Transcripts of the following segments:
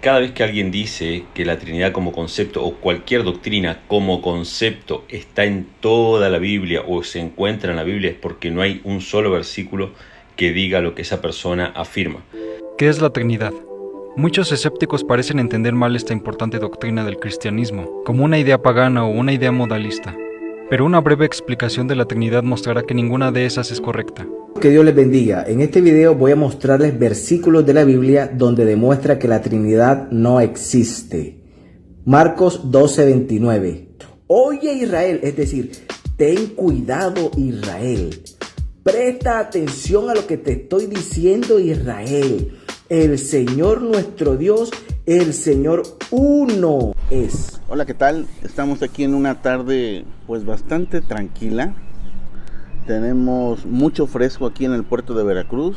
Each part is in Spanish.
Cada vez que alguien dice que la Trinidad como concepto o cualquier doctrina como concepto está en toda la Biblia o se encuentra en la Biblia es porque no hay un solo versículo que diga lo que esa persona afirma. ¿Qué es la Trinidad? Muchos escépticos parecen entender mal esta importante doctrina del cristianismo, como una idea pagana o una idea modalista. Pero una breve explicación de la Trinidad mostrará que ninguna de esas es correcta. Que Dios les bendiga. En este video voy a mostrarles versículos de la Biblia donde demuestra que la Trinidad no existe. Marcos 12:29. Oye Israel, es decir, ten cuidado Israel. Presta atención a lo que te estoy diciendo Israel. El Señor nuestro Dios, el Señor uno es. Hola, ¿qué tal? Estamos aquí en una tarde pues bastante tranquila. Tenemos mucho fresco aquí en el puerto de Veracruz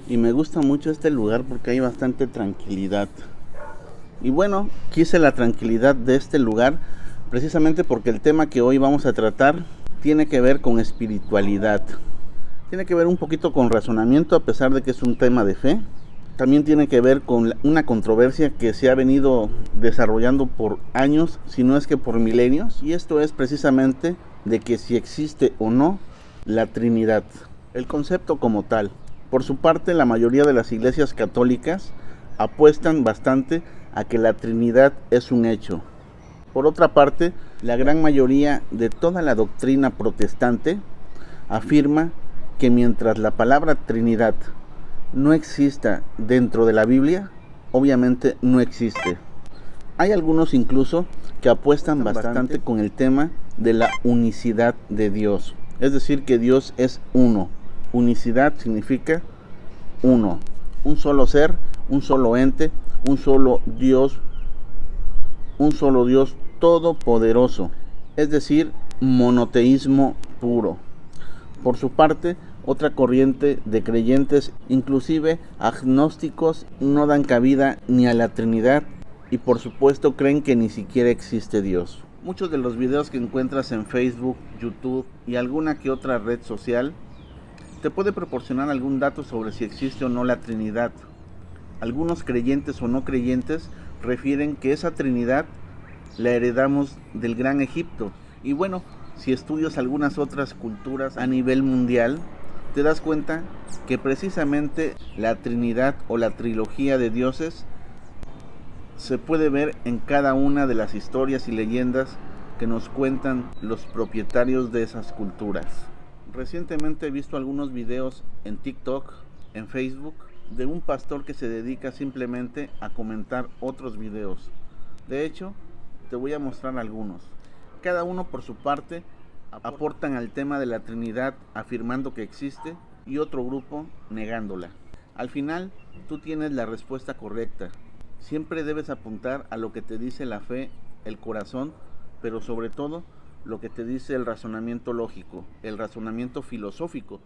y me gusta mucho este lugar porque hay bastante tranquilidad. Y bueno, quise la tranquilidad de este lugar precisamente porque el tema que hoy vamos a tratar tiene que ver con espiritualidad. Tiene que ver un poquito con razonamiento, a pesar de que es un tema de fe. También tiene que ver con una controversia que se ha venido desarrollando por años, si no es que por milenios. Y esto es precisamente de que si existe o no la Trinidad, el concepto como tal. Por su parte, la mayoría de las iglesias católicas apuestan bastante a que la Trinidad es un hecho. Por otra parte, la gran mayoría de toda la doctrina protestante afirma que mientras la palabra Trinidad no exista dentro de la Biblia, obviamente no existe. Hay algunos incluso que apuestan bastante con el tema de la unicidad de Dios. Es decir, que Dios es uno. Unicidad significa uno. Un solo ser, un solo ente, un solo Dios todopoderoso. Es decir, monoteísmo puro. Por su parte, otra corriente de creyentes, inclusive agnósticos, no dan cabida ni a la Trinidad y por supuesto creen que ni siquiera existe Dios. Muchos de los videos que encuentras en Facebook, YouTube y alguna que otra red social te puede proporcionar algún dato sobre si existe o no la Trinidad. Algunos creyentes o no creyentes refieren que esa Trinidad la heredamos del Gran Egipto. Y bueno, si estudias algunas otras culturas a nivel mundial, te das cuenta que precisamente la Trinidad o la trilogía de dioses se puede ver en cada una de las historias y leyendas que nos cuentan los propietarios de esas culturas. Recientemente he visto algunos videos en TikTok, en Facebook, de un pastor que se dedica simplemente a comentar otros videos. De hecho, te voy a mostrar algunos. Cada uno por su parte aportan al tema de la Trinidad afirmando que existe y otro grupo negándola. Al final, tú tienes la respuesta correcta. Siempre debes apuntar a lo que te dice la fe, el corazón, pero sobre todo lo que te dice el razonamiento lógico, el razonamiento filosófico,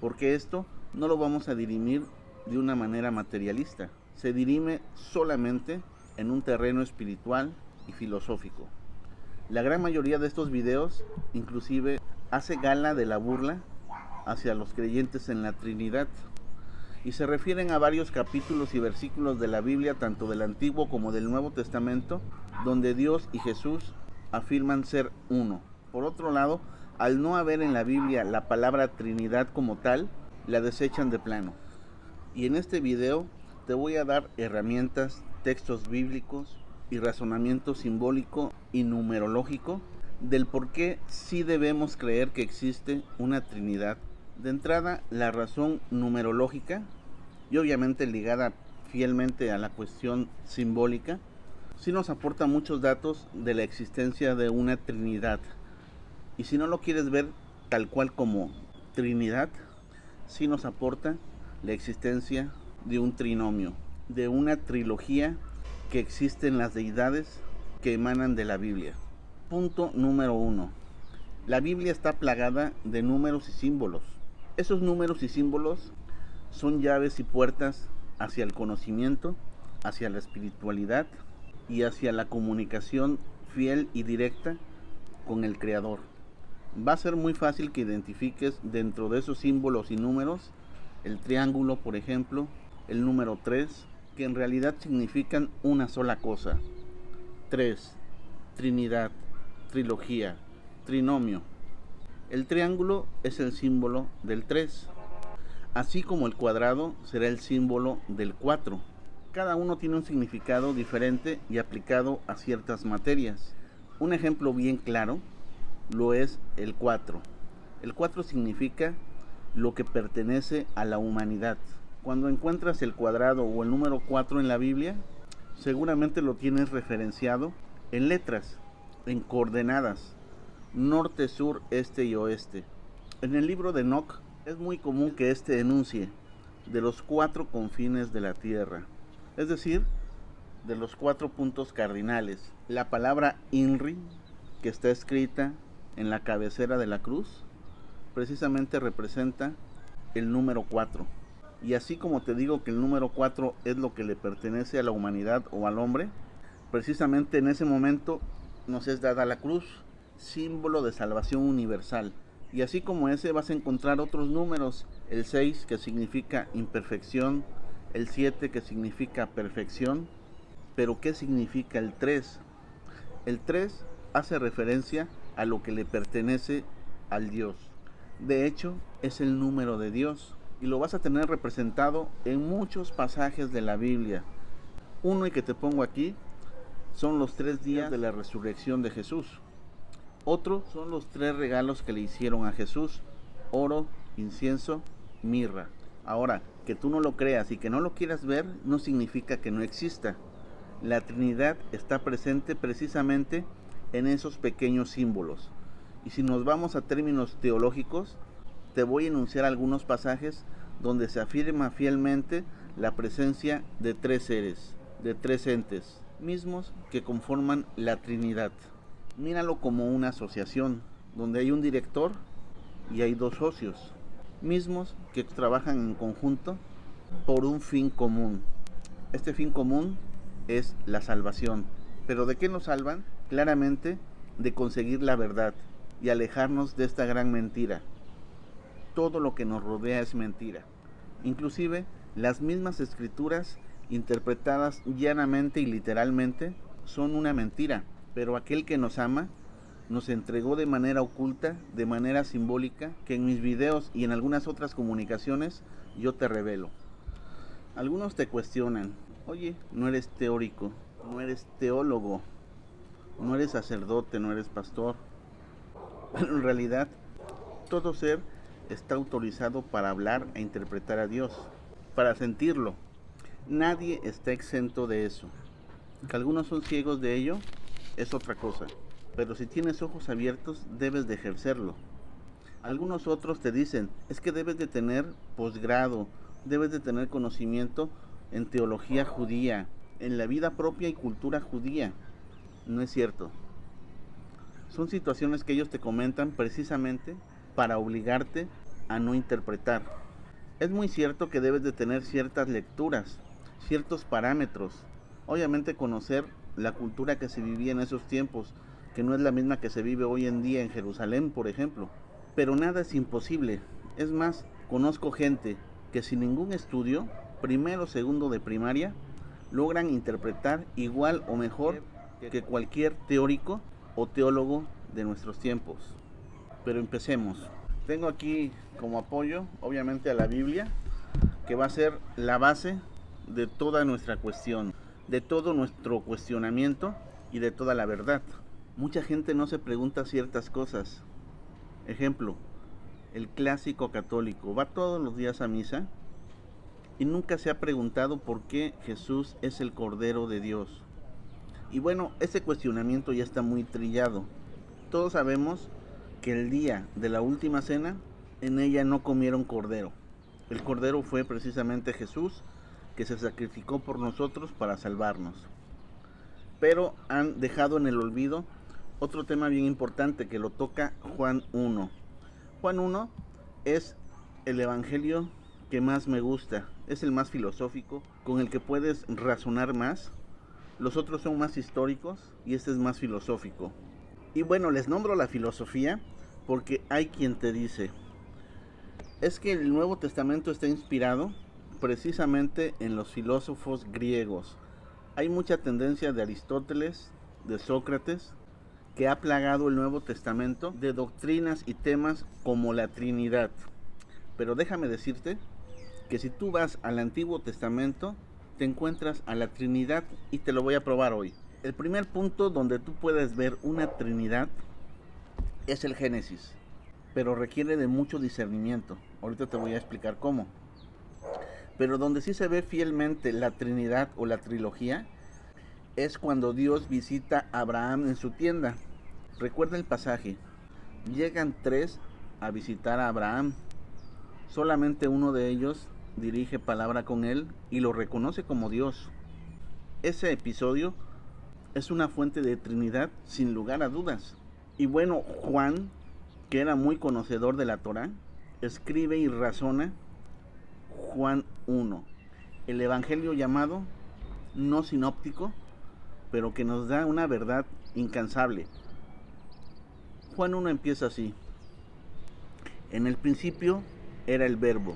porque esto no lo vamos a dirimir de una manera materialista. Se dirime solamente en un terreno espiritual y filosófico. La gran mayoría de estos videos inclusive hace gala de la burla hacia los creyentes en la Trinidad y se refieren a varios capítulos y versículos de la Biblia, tanto del Antiguo como del Nuevo Testamento, donde Dios y Jesús afirman ser uno. Por otro lado, al no haber en la Biblia la palabra Trinidad como tal, la desechan de plano. Y en este video te voy a dar herramientas, textos bíblicos y razonamiento simbólico y numerológico del por qué sí debemos creer que existe una Trinidad. De entrada, la razón numerológica, y obviamente ligada fielmente a la cuestión simbólica, sí nos aporta muchos datos de la existencia de una Trinidad. Y si no lo quieres ver tal cual como Trinidad, sí nos aporta la existencia de un trinomio, de una trilogía que existen las deidades que emanan de la Biblia. Punto número 1. La Biblia está plagada de números y símbolos. Esos números y símbolos son llaves y puertas hacia el conocimiento, hacia la espiritualidad y hacia la comunicación fiel y directa con el Creador. Va a ser muy fácil que identifiques dentro de esos símbolos y números el triángulo, por ejemplo, el número 3, que en realidad significan una sola cosa. 3, Trinidad, trilogía, trinomio. El triángulo es el símbolo del 3, así como el cuadrado será el símbolo del 4. Cada uno tiene un significado diferente y aplicado a ciertas materias. Un ejemplo bien claro lo es el 4. El 4 significa lo que pertenece a la humanidad. Cuando encuentras el cuadrado o el número 4 en la Biblia, seguramente lo tienes referenciado en letras, en coordenadas, norte, sur, este y oeste. En el libro de Enoc es muy común que este enuncie de los 4 confines de la tierra, es decir, de los 4 puntos cardinales. La palabra INRI, que está escrita en la cabecera de la cruz, precisamente representa el número 4. Y así como te digo que el número 4 es lo que le pertenece a la humanidad o al hombre, precisamente en ese momento nos es dada la cruz, símbolo de salvación universal. Y así como ese vas a encontrar otros números, el 6 que significa imperfección, el 7 que significa perfección. Pero ¿qué significa el 3? El 3 hace referencia a lo que le pertenece al Dios. De hecho, es el número de Dios y lo vas a tener representado en muchos pasajes de la Biblia. Uno y que te pongo aquí son los 3 días de la resurrección de Jesús. Otro son los 3 regalos que le hicieron a Jesús: oro, incienso, mirra. Ahora, que tú no lo creas y que no lo quieras ver no significa que no exista. La Trinidad está presente precisamente en esos pequeños símbolos. Y si nos vamos a términos teológicos, te voy a enunciar algunos pasajes donde se afirma fielmente la presencia de 3 seres, de 3 entes, mismos que conforman la Trinidad. Míralo como una asociación, donde hay un director y hay 2 socios, mismos que trabajan en conjunto por un fin común. Este fin común es la salvación. ¿Pero de qué nos salvan? Claramente de conseguir la verdad y alejarnos de esta gran mentira. Todo lo que nos rodea es mentira. Inclusive las mismas escrituras interpretadas llanamente y literalmente son una mentira. Pero aquel que nos ama nos entregó de manera oculta, de manera simbólica, que en mis videos y en algunas otras comunicaciones yo te revelo. Algunos te cuestionan: oye, no eres teórico, no eres teólogo, no eres sacerdote, no eres pastor. Pero en realidad, todo ser está autorizado para hablar e interpretar a Dios, para sentirlo. Nadie está exento de eso. Que algunos son ciegos de ello es otra cosa, pero si tienes ojos abiertos debes de ejercerlo. Algunos otros te dicen: es que debes de tener posgrado, debes de tener conocimiento en teología judía, en la vida propia y cultura judía. No es cierto. Son situaciones que ellos te comentan precisamente para obligarte a no interpretar. Es muy cierto que debes de tener ciertas lecturas, ciertos parámetros. Obviamente conocer la cultura que se vivía en esos tiempos, que no es la misma que se vive hoy en día en Jerusalén, por ejemplo. Pero nada es imposible. Es más, conozco gente que sin ningún estudio, primero o segundo de primaria, logran interpretar igual o mejor que cualquier teórico o teólogo de nuestros tiempos. Pero empecemos. Tengo aquí como apoyo, obviamente, a la Biblia, que va a ser la base de toda nuestra cuestión, de todo nuestro cuestionamiento y de toda la verdad. Mucha gente no se pregunta ciertas cosas. Ejemplo, el clásico católico va todos los días a misa y nunca se ha preguntado por qué Jesús es el Cordero de Dios. Y bueno, ese cuestionamiento ya está muy trillado. Todos sabemos que el día de la última cena, en ella no comieron cordero. El cordero fue precisamente Jesús, que se sacrificó por nosotros para salvarnos. Pero han dejado en el olvido otro tema bien importante que lo toca Juan 1. Juan 1 es el evangelio que más me gusta, es el más filosófico, con el que puedes razonar más. Los otros son más históricos y este es más filosófico. Y bueno, les nombro la filosofía porque hay quien te dice: es que el Nuevo Testamento está inspirado precisamente en los filósofos griegos. Hay mucha tendencia de Aristóteles, de Sócrates, que ha plagado el Nuevo Testamento de doctrinas y temas como la Trinidad. Pero déjame decirte que si tú vas al Antiguo Testamento, te encuentras a la Trinidad y te lo voy a probar hoy. El primer punto donde tú puedes ver una Trinidad es el Génesis, pero requiere de mucho discernimiento. Ahorita te voy a explicar cómo. Pero donde sí se ve fielmente la Trinidad o la trilogía es cuando Dios visita a Abraham en su tienda. Recuerda el pasaje. Llegan 3 a visitar a Abraham. Solamente uno de ellos dirige palabra con él y lo reconoce como Dios. Ese episodio es una fuente de Trinidad sin lugar a dudas. Y bueno, Juan, que era muy conocedor de la Torá, escribe y razona Juan 1, el evangelio llamado no sinóptico, pero que nos da una verdad incansable. Juan 1 empieza así: en el principio era el Verbo,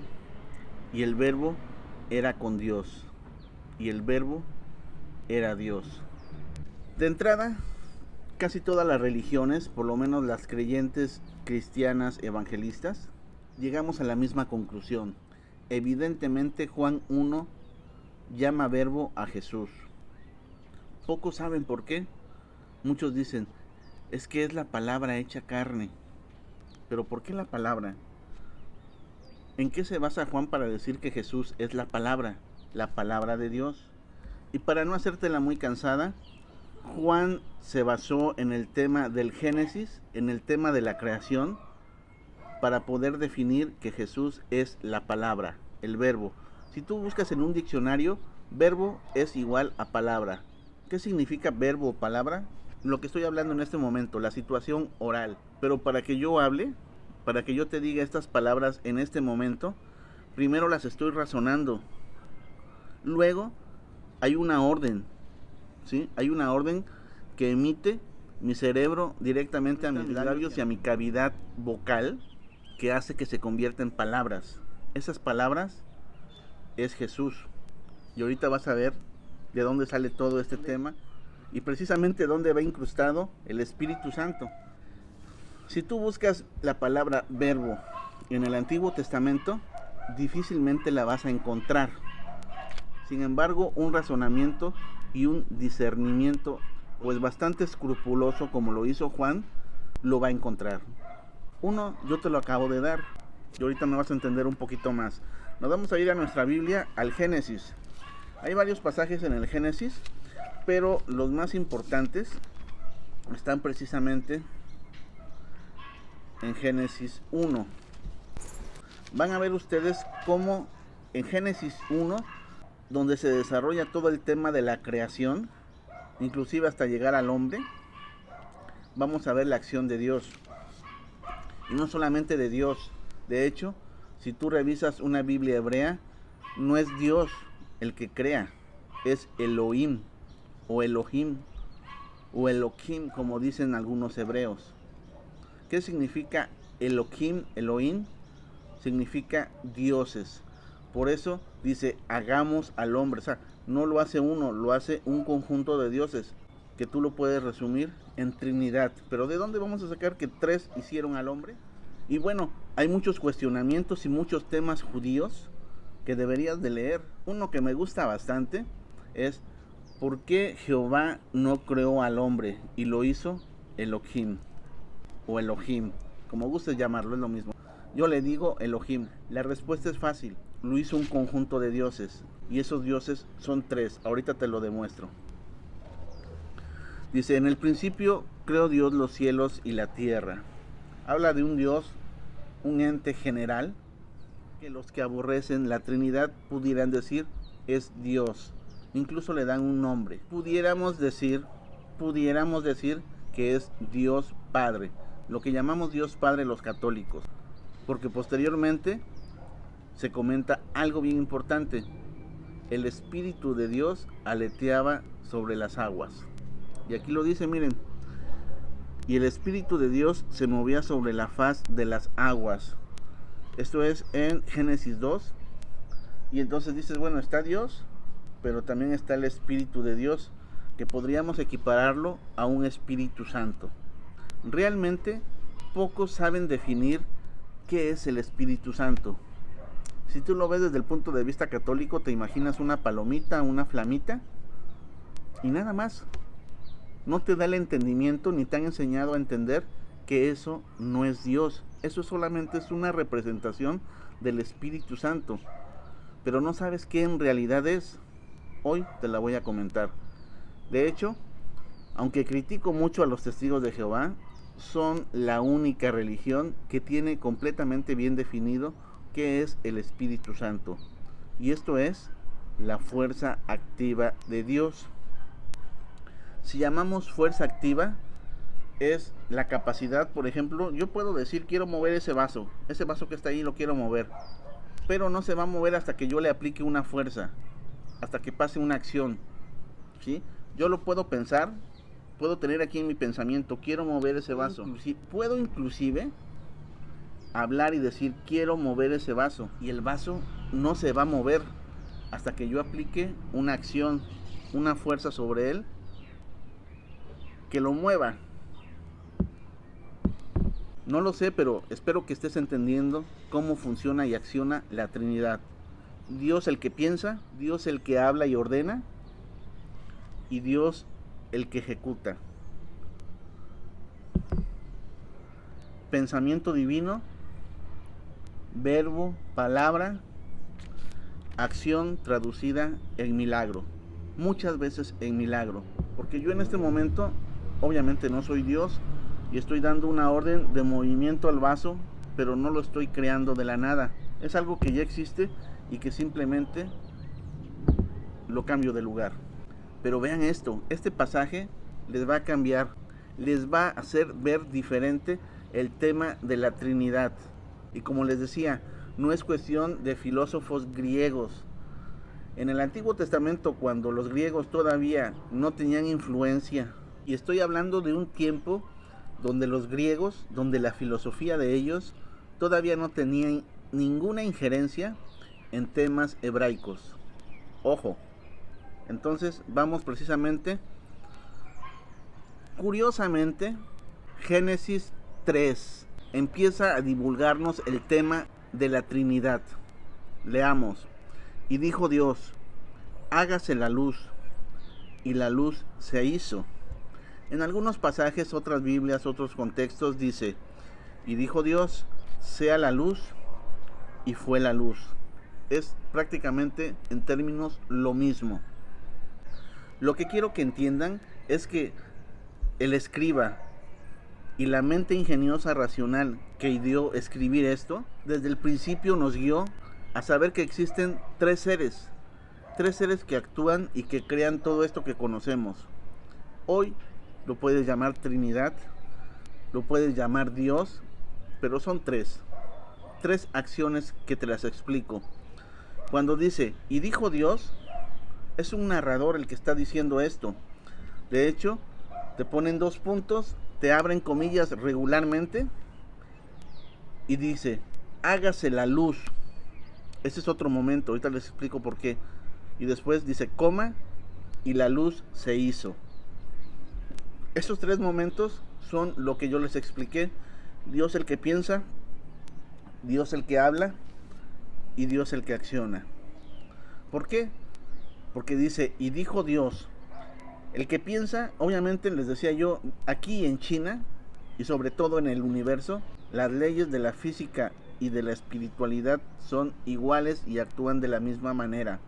y el Verbo era con Dios, y el Verbo era Dios. De entrada, casi todas las religiones, por lo menos las creyentes cristianas evangelistas, llegamos a la misma conclusión. Evidentemente Juan 1 llama Verbo a Jesús. Pocos saben por qué. Muchos dicen, es que es la palabra hecha carne. Pero ¿por qué la palabra? ¿En qué se basa Juan para decir que Jesús es la palabra de Dios? Y para no hacértela muy cansada, Juan se basó en el tema del Génesis, en el tema de la creación, para poder definir que Jesús es la palabra, el verbo. Si tú buscas en un diccionario, verbo es igual a palabra. ¿Qué significa verbo o palabra? Lo que estoy hablando en este momento, la situación oral. Pero para que yo hable, para que yo te diga estas palabras en este momento, primero las estoy razonando. Luego hay una orden, ¿sí? Hay una orden que emite mi cerebro directamente a mis labios y a mi cavidad vocal, que hace que se convierta en palabras. Esas palabras es Jesús. Y ahorita vas a ver de dónde sale todo este tema y precisamente dónde va incrustado el Espíritu Santo. Si tú buscas la palabra verbo en el Antiguo Testamento, difícilmente la vas a encontrar. Sin embargo, un razonamiento y un discernimiento pues bastante escrupuloso, como lo hizo Juan, lo va a encontrar. Uno, yo te lo acabo de dar, y ahorita me vas a entender un poquito más. Nos vamos a ir a nuestra Biblia, al Génesis. Hay varios pasajes en el Génesis, pero los más importantes están precisamente en Génesis 1. Van a ver ustedes cómo en Génesis 1, donde se desarrolla todo el tema de la creación, inclusive hasta llegar al hombre, vamos a ver la acción de Dios. Y no solamente de Dios. De hecho, si tú revisas una Biblia hebrea, no es Dios el que crea, es Elohim o Elohim o Elohim, como dicen algunos hebreos. ¿Qué significa Elohim? Elohim significa dioses. Por eso dice, hagamos al hombre. O sea, no lo hace uno, lo hace un conjunto de dioses, que tú lo puedes resumir en Trinidad. Pero ¿de dónde vamos a sacar que 3 hicieron al hombre? Y bueno, hay muchos cuestionamientos y muchos temas judíos que deberías de leer. Uno que me gusta bastante es ¿por qué Jehová no creó al hombre y lo hizo Elohim o Elohim? Como gustes llamarlo, es lo mismo. Yo le digo Elohim. La respuesta es fácil. Lo hizo un conjunto de dioses y esos dioses son 3. Ahorita te lo demuestro. Dice, en el principio creó Dios los cielos y la tierra. Habla de un Dios, un ente general, que los que aborrecen la Trinidad pudieran decir es Dios. Incluso le dan un nombre. Pudiéramos decir que es Dios Padre. Lo que llamamos Dios Padre los católicos. Porque posteriormente se comenta algo bien importante. El Espíritu de Dios aleteaba sobre las aguas. Y aquí lo dice, miren. Y el Espíritu de Dios se movía sobre la faz de las aguas. Esto es en Génesis 2. Y entonces dices, bueno, está Dios, pero también está el Espíritu de Dios, que podríamos equipararlo a un Espíritu Santo. Realmente pocos saben definir qué es el Espíritu Santo. Si tú lo ves desde el punto de vista católico, te imaginas una palomita, una flamita y nada más. No te da el entendimiento ni te han enseñado a entender que eso no es Dios. Eso solamente es una representación del Espíritu Santo. Pero no sabes qué en realidad es. Hoy te la voy a comentar. De hecho, aunque critico mucho a los testigos de Jehová, son la única religión que tiene completamente bien definido qué es el Espíritu Santo. Y esto es la fuerza activa de Dios. Si llamamos fuerza activa, es la capacidad, por ejemplo, yo puedo decir quiero mover ese vaso que está ahí lo quiero mover, pero no se va a mover hasta que yo le aplique una fuerza, hasta que pase una acción, ¿sí? Yo lo puedo pensar, puedo tener aquí en mi pensamiento, quiero mover ese vaso. Puedo inclusive hablar y decir, quiero mover ese vaso. Y el vaso no se va a mover hasta que yo aplique una acción, una fuerza sobre él, que lo mueva. No lo sé, pero espero que estés entendiendo cómo funciona y acciona la Trinidad. Dios el que piensa, Dios el que habla y ordena, y Dios el que ejecuta. Pensamiento divino, verbo, palabra, acción traducida en milagro. Muchas veces en milagro. Porque yo en este momento, obviamente no soy Dios, y estoy dando una orden de movimiento al vaso, pero no lo estoy creando de la nada. Es algo que ya existe y que simplemente lo cambio de lugar. Pero vean esto, este pasaje les va a cambiar, les va a hacer ver diferente el tema de la Trinidad. Y como les decía, no es cuestión de filósofos griegos. En el Antiguo Testamento, cuando los griegos todavía no tenían influencia, y estoy hablando de un tiempo donde los griegos, donde la filosofía de ellos todavía no tenía ninguna injerencia en temas hebraicos. Ojo, entonces vamos precisamente, curiosamente, Génesis 3 empieza a divulgarnos el tema de la Trinidad. Leamos. Y dijo Dios, hágase la luz, y la luz se hizo. En algunos pasajes, otras Biblias, otros contextos dice, y dijo Dios, sea la luz, y fue la luz. Es prácticamente en términos lo mismo. Lo que quiero que entiendan es que el escriba y la mente ingeniosa racional que ideó escribir esto, desde el principio nos guió a saber que existen tres seres que actúan y que crean todo esto que conocemos. Hoy lo puedes llamar Trinidad, lo puedes llamar Dios, pero son tres acciones que te las explico. Cuando dice, y dijo Dios, es un narrador el que está diciendo esto. De hecho, te ponen 2 puntos, te abren comillas regularmente y dice, hágase la luz. Ese es otro momento, ahorita les explico por qué. Y después dice, coma, y la luz se hizo. Estos 3 momentos son lo que yo les expliqué. Dios el que piensa, Dios el que habla y Dios el que acciona. ¿Por qué? Porque dice, y dijo Dios. El que piensa, obviamente les decía yo, aquí en China y sobre todo en el universo, las leyes de la física y de la espiritualidad son iguales y actúan de la misma manera.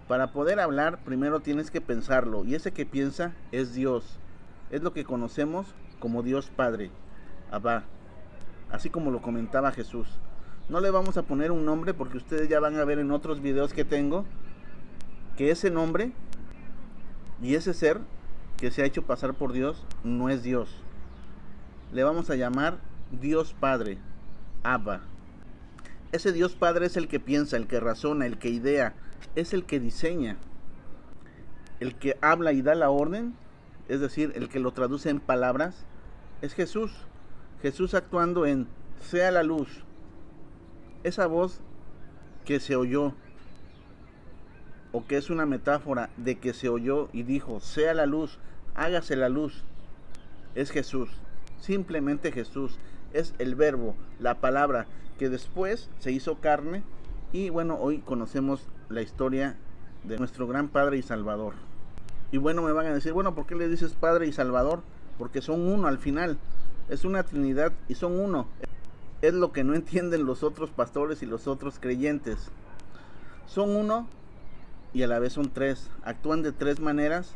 Para poder hablar, primero tienes que pensarlo, y ese que piensa es Dios. Es lo que conocemos como Dios Padre, Abba, así como lo comentaba Jesús. No le vamos a poner un nombre porque ustedes ya van a ver en otros videos que tengo que ese nombre y ese ser que se ha hecho pasar por Dios no es Dios. Le vamos a llamar Dios Padre, Abba. Ese Dios Padre es el que piensa, el que razona, el que idea, es el que diseña, el que habla y da la orden, es decir, el que lo traduce en palabras, es Jesús. Jesús actuando en sea la luz. Esa voz que se oyó o que es una metáfora de que se oyó y dijo, sea la luz, hágase la luz, es Jesús, simplemente Jesús, es el verbo, la palabra, que después se hizo carne y bueno, hoy conocemos la historia de nuestro gran Padre y Salvador. Y bueno, me van a decir, bueno, ¿por qué le dices Padre y Salvador? Porque son uno al final, es una Trinidad y son uno. Es lo que no entienden los otros pastores y los otros creyentes. Son uno y a la vez son tres. Actúan de tres maneras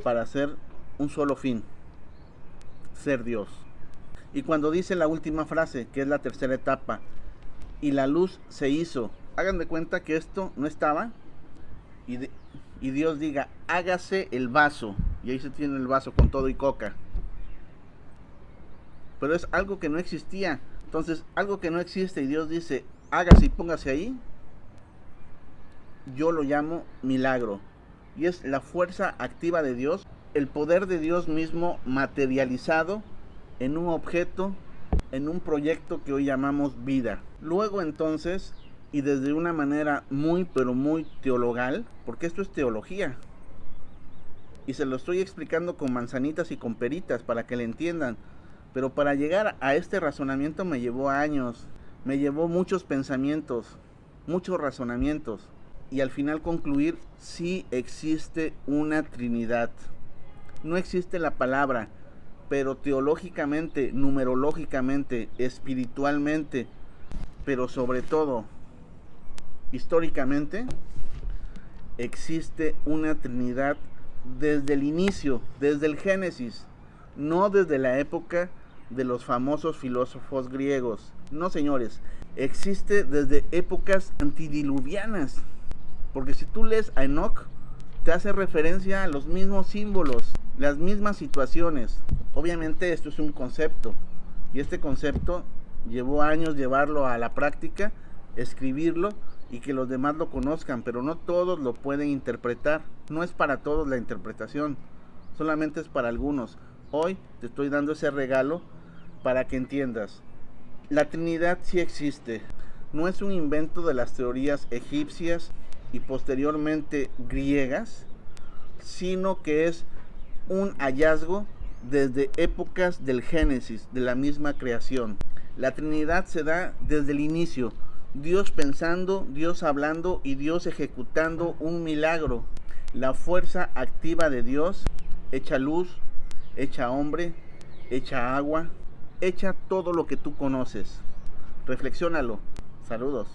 para hacer un solo fin: ser Dios. Y cuando dice la última frase, que es la tercera etapa, y la luz se hizo, hagan de cuenta que esto no estaba y Dios diga, hágase el vaso, y ahí se tiene el vaso con todo y coca. Pero es algo que no existía. Entonces, algo que no existe y Dios dice, hágase y póngase ahí, yo lo llamo milagro. Y es la fuerza activa de Dios, el poder de Dios mismo materializado en un objeto, en un proyecto que hoy llamamos vida. Luego entonces, y desde una manera muy pero muy teologal, porque esto es teología, y se lo estoy explicando con manzanitas y con peritas para que le entiendan, pero para llegar a este razonamiento me llevó años, me llevó muchos pensamientos, muchos razonamientos, y al final concluir, sí existe una Trinidad. No existe la palabra, pero teológicamente, numerológicamente, espiritualmente, pero sobre todo, históricamente, existe una Trinidad desde el inicio, desde el Génesis, no desde la época de los famosos filósofos griegos. No, señores, existe desde épocas antidiluvianas, porque si tú lees a Enoch, te hace referencia a los mismos símbolos, las mismas situaciones. Obviamente esto es un concepto, y este concepto llevó años llevarlo a la práctica, escribirlo y que los demás lo conozcan, pero no todos lo pueden interpretar. No es para todos la interpretación, solamente es para algunos. Hoy te estoy dando ese regalo para que entiendas. La Trinidad sí existe, no es un invento de las teorías egipcias y posteriormente griegas, sino que es un hallazgo desde épocas del Génesis, de la misma creación. La Trinidad se da desde el inicio, Dios pensando, Dios hablando y Dios ejecutando un milagro. La fuerza activa de Dios, hecha luz, hecha hombre, hecha agua, hecha todo lo que tú conoces. Reflexiónalo. Saludos.